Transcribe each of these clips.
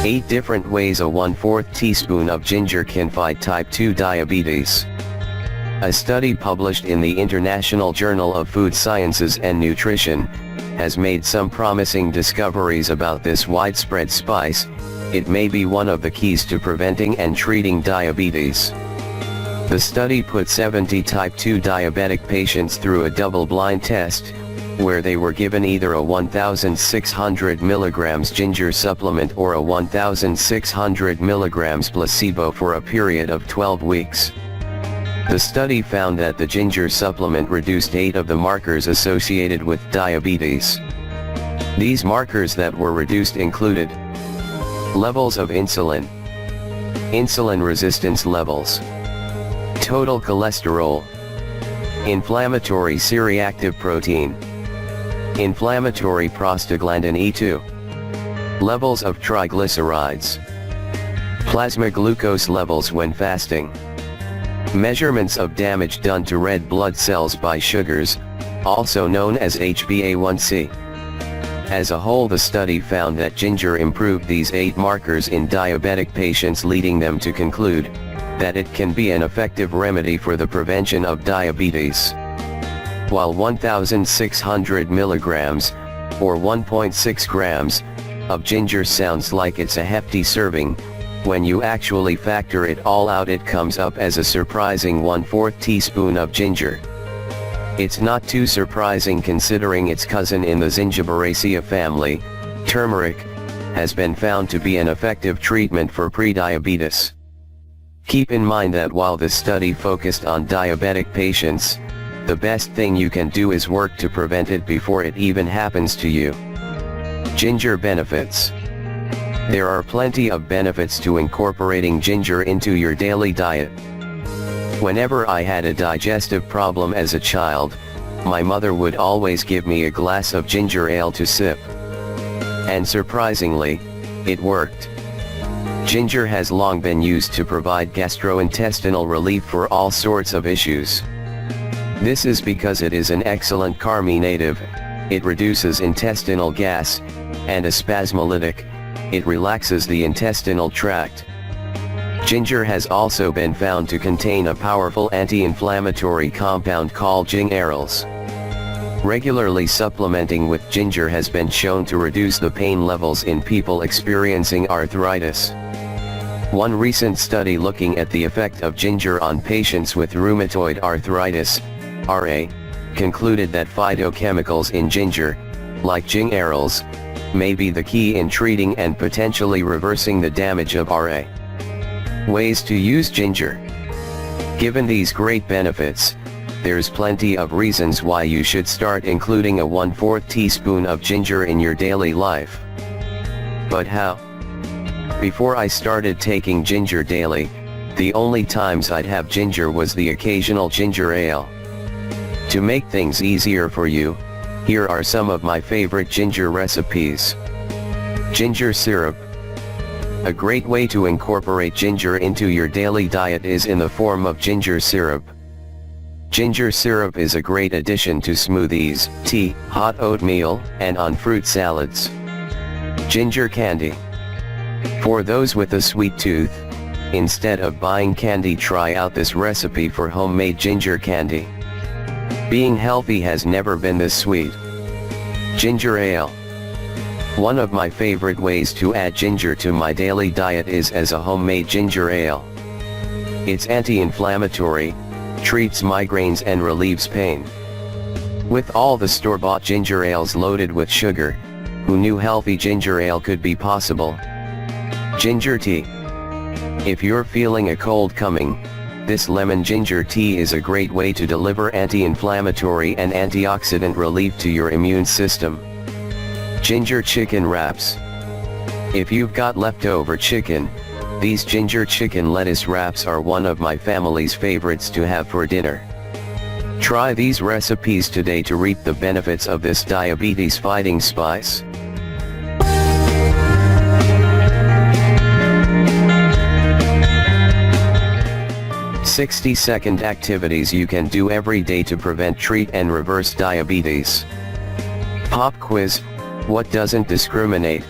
8 different ways a 1/4 teaspoon of ginger can fight type 2 diabetes. A study published in the International Journal of Food Sciences and Nutrition has made some promising discoveries about this widespread spice. It may be one of the keys to preventing and treating diabetes. The study put 70 type 2 diabetic patients through a double-blind test, where they were given either a 1,600 mg ginger supplement or a 1,600 mg placebo for a period of 12 weeks. The study found that the ginger supplement reduced 8 of the markers associated with diabetes. These markers that were reduced included levels of insulin, insulin resistance levels, total cholesterol, inflammatory C-reactive protein, inflammatory prostaglandin E2, levels of triglycerides, plasma glucose levels when fasting, measurements of damage done to red blood cells by sugars, also known as HbA1c. As a whole, the study found that ginger improved these 8 markers in diabetic patients, leading them to conclude that it can be an effective remedy for the prevention of diabetes. While 1,600 milligrams, or 1.6 grams, of ginger sounds like it's a hefty serving, when you actually factor it all out, it comes up as a surprising 1/4 teaspoon of ginger. It's not too surprising considering its cousin in the Zingiberaceae family, turmeric, has been found to be an effective treatment for prediabetes. Keep in mind that while the study focused on diabetic patients, the best thing you can do is work to prevent it before it even happens to you. Ginger benefits. There are plenty of benefits to incorporating ginger into your daily diet. Whenever I had a digestive problem as a child, my mother would always give me a glass of ginger ale to sip. And surprisingly, it worked. Ginger has long been used to provide gastrointestinal relief for all sorts of issues. This is because it is an excellent carminative, it reduces intestinal gas, and a spasmolytic, it relaxes the intestinal tract. Ginger has also been found to contain a powerful anti-inflammatory compound called gingerols. Regularly supplementing with ginger has been shown to reduce the pain levels in people experiencing arthritis. One recent study looking at the effect of ginger on patients with rheumatoid arthritis, RA, concluded that phytochemicals in ginger, like gingerols, may be the key in treating and potentially reversing the damage of RA. Ways to use ginger. Given these great benefits, there's plenty of reasons why you should start including a 1/4 teaspoon of ginger in your daily life. But how? Before I started taking ginger daily, the only times I'd have ginger was the occasional ginger ale. To make things easier for you, here are some of my favorite ginger recipes. Ginger syrup. A great way to incorporate ginger into your daily diet is in the form of ginger syrup. Ginger syrup is a great addition to smoothies, tea, hot oatmeal, and on fruit salads. Ginger candy. For those with a sweet tooth, instead of buying candy, try out this recipe for homemade ginger candy. Being healthy has never been this sweet. Ginger ale. One of my favorite ways to add ginger to my daily diet is as a homemade ginger ale. It's anti-inflammatory, treats migraines and relieves pain. With all the store-bought ginger ales loaded with sugar, who knew healthy ginger ale could be possible? Ginger tea. If you're feeling a cold coming, this lemon ginger tea is a great way to deliver anti-inflammatory and antioxidant relief to your immune system. Ginger chicken wraps. If you've got leftover chicken, these ginger chicken lettuce wraps are one of my family's favorites to have for dinner. Try these recipes today to reap the benefits of this diabetes-fighting spice. "60-second activities you can do every day to prevent, treat and reverse diabetes." Pop quiz: what doesn't discriminate,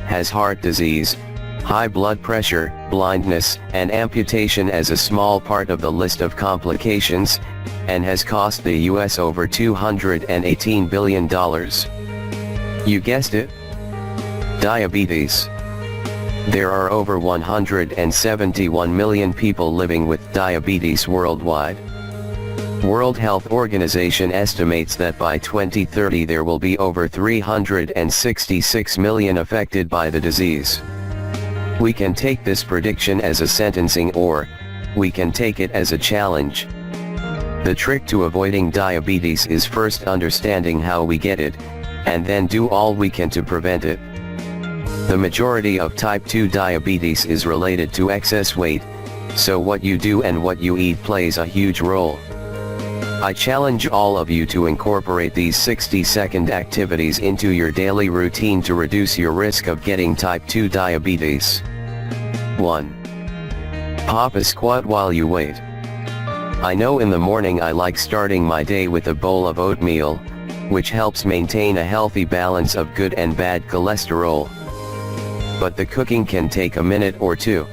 has heart disease, High blood pressure, blindness, and amputation as a small part of the list of complications, and has cost the US over $218 billion. You guessed it? Diabetes. There are over 171 million people living with diabetes worldwide. World Health Organization estimates that by 2030 there will be over 366 million affected by the disease. We can take this prediction as a sentencing, or we can take it as a challenge. The trick to avoiding diabetes is first understanding how we get it, and then do all we can to prevent it. The majority of type 2 diabetes is related to excess weight, so what you do and what you eat plays a huge role. I challenge all of you to incorporate these 60-second activities into your daily routine to reduce your risk of getting type 2 diabetes. 1. Pop a squat while you wait. I know in the morning I like starting my day with a bowl of oatmeal, which helps maintain a healthy balance of good and bad cholesterol. But the cooking can take a minute or two.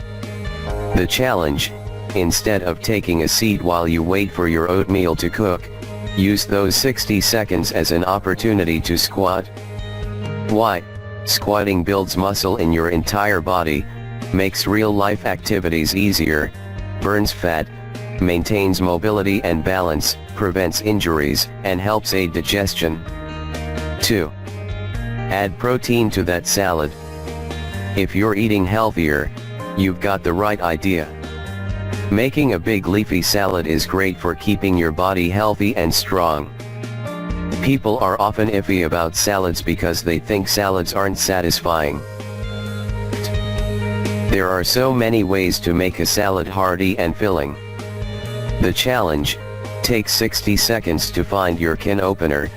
The challenge: instead of taking a seat while you wait for your oatmeal to cook, use those 60 seconds as an opportunity to squat. Why? Squatting builds muscle in your entire body, makes real-life activities easier, burns fat, maintains mobility and balance, prevents injuries, and helps aid digestion. 2. Add protein to that salad. If you're eating healthier, you've got the right idea. Making a big leafy salad is great for keeping your body healthy and strong. People are often iffy about salads because they think salads aren't satisfying. There are so many ways to make a salad hearty and filling. The challenge: take 60 seconds to find your can opener,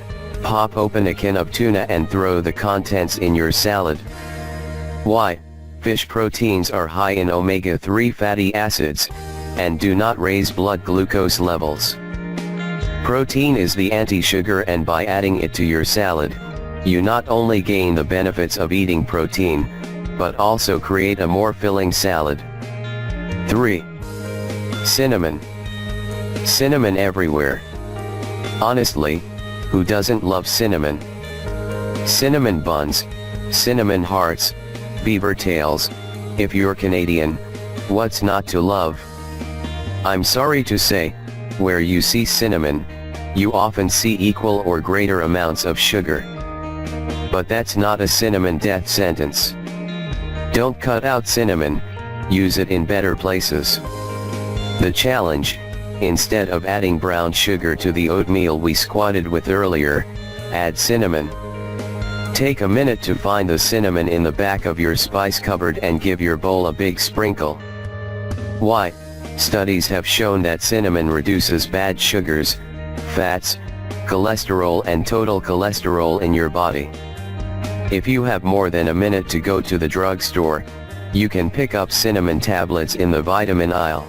pop open a can of tuna and throw the contents in your salad. Why? Fish proteins are high in omega-3 fatty acids, and do not raise blood glucose levels. Protein is the anti-sugar, and by adding it to your salad, you not only gain the benefits of eating protein, but also create a more filling salad. 3. Cinnamon. Cinnamon everywhere. Honestly, who doesn't love cinnamon? Cinnamon buns, cinnamon hearts, beaver tails. If you're Canadian, what's not to love? I'm sorry to say, where you see cinnamon, you often see equal or greater amounts of sugar. But that's not a cinnamon death sentence. Don't cut out cinnamon, use it in better places. The challenge: instead of adding brown sugar to the oatmeal we squatted with earlier, add cinnamon. Take a minute to find the cinnamon in the back of your spice cupboard and give your bowl a big sprinkle. Why? Studies have shown that cinnamon reduces bad sugars, fats, cholesterol and total cholesterol in your body. If you have more than a minute to go to the drugstore, you can pick up cinnamon tablets in the vitamin aisle.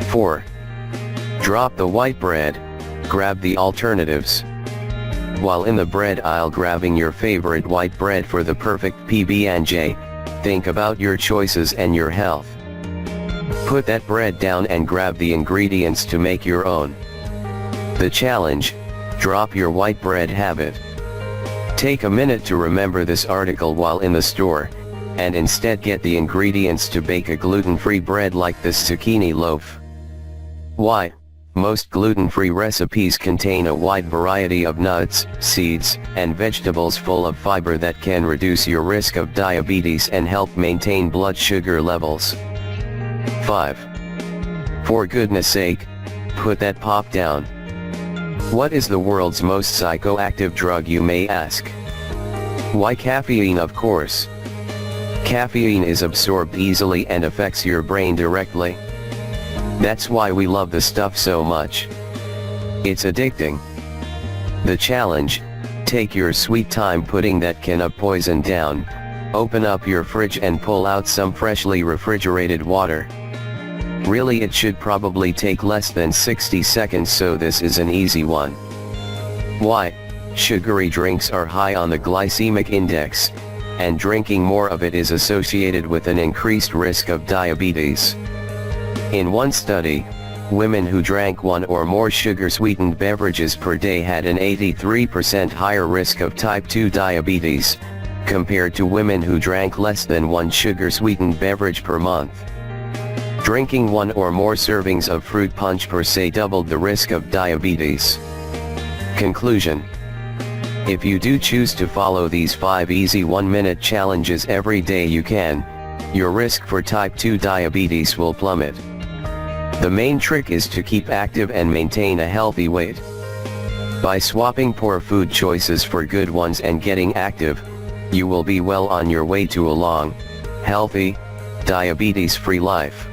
4. Drop the white bread, grab the alternatives. While in the bread aisle grabbing your favorite white bread for the perfect PB&J, think about your choices and your health. Put that bread down and grab the ingredients to make your own. The challenge: drop your white bread habit. Take a minute to remember this article while in the store, and instead get the ingredients to bake a gluten-free bread like this zucchini loaf. Why? Most gluten-free recipes contain a wide variety of nuts, seeds, and vegetables full of fiber that can reduce your risk of diabetes and help maintain blood sugar levels. 5. For goodness sake, put that pop down. What is the world's most psychoactive drug, you may ask? Why, caffeine, of course. Caffeine is absorbed easily and affects your brain directly. That's why we love the stuff so much. It's addicting. The challenge: take your sweet time putting that can of poison down, open up your fridge and pull out some freshly refrigerated water. Really, it should probably take less than 60 seconds, so this is an easy one. Why? Sugary drinks are high on the glycemic index, and drinking more of it is associated with an increased risk of diabetes. In one study, women who drank one or more sugar-sweetened beverages per day had an 83% higher risk of type 2 diabetes, compared to women who drank less than one sugar-sweetened beverage per month. Drinking one or more servings of fruit punch per se doubled the risk of diabetes. Conclusion: if you do choose to follow these 5 easy 1-minute challenges every day, you can, your risk for type 2 diabetes will plummet. The main trick is to keep active and maintain a healthy weight. By swapping poor food choices for good ones and getting active, you will be well on your way to a long, healthy, diabetes-free life.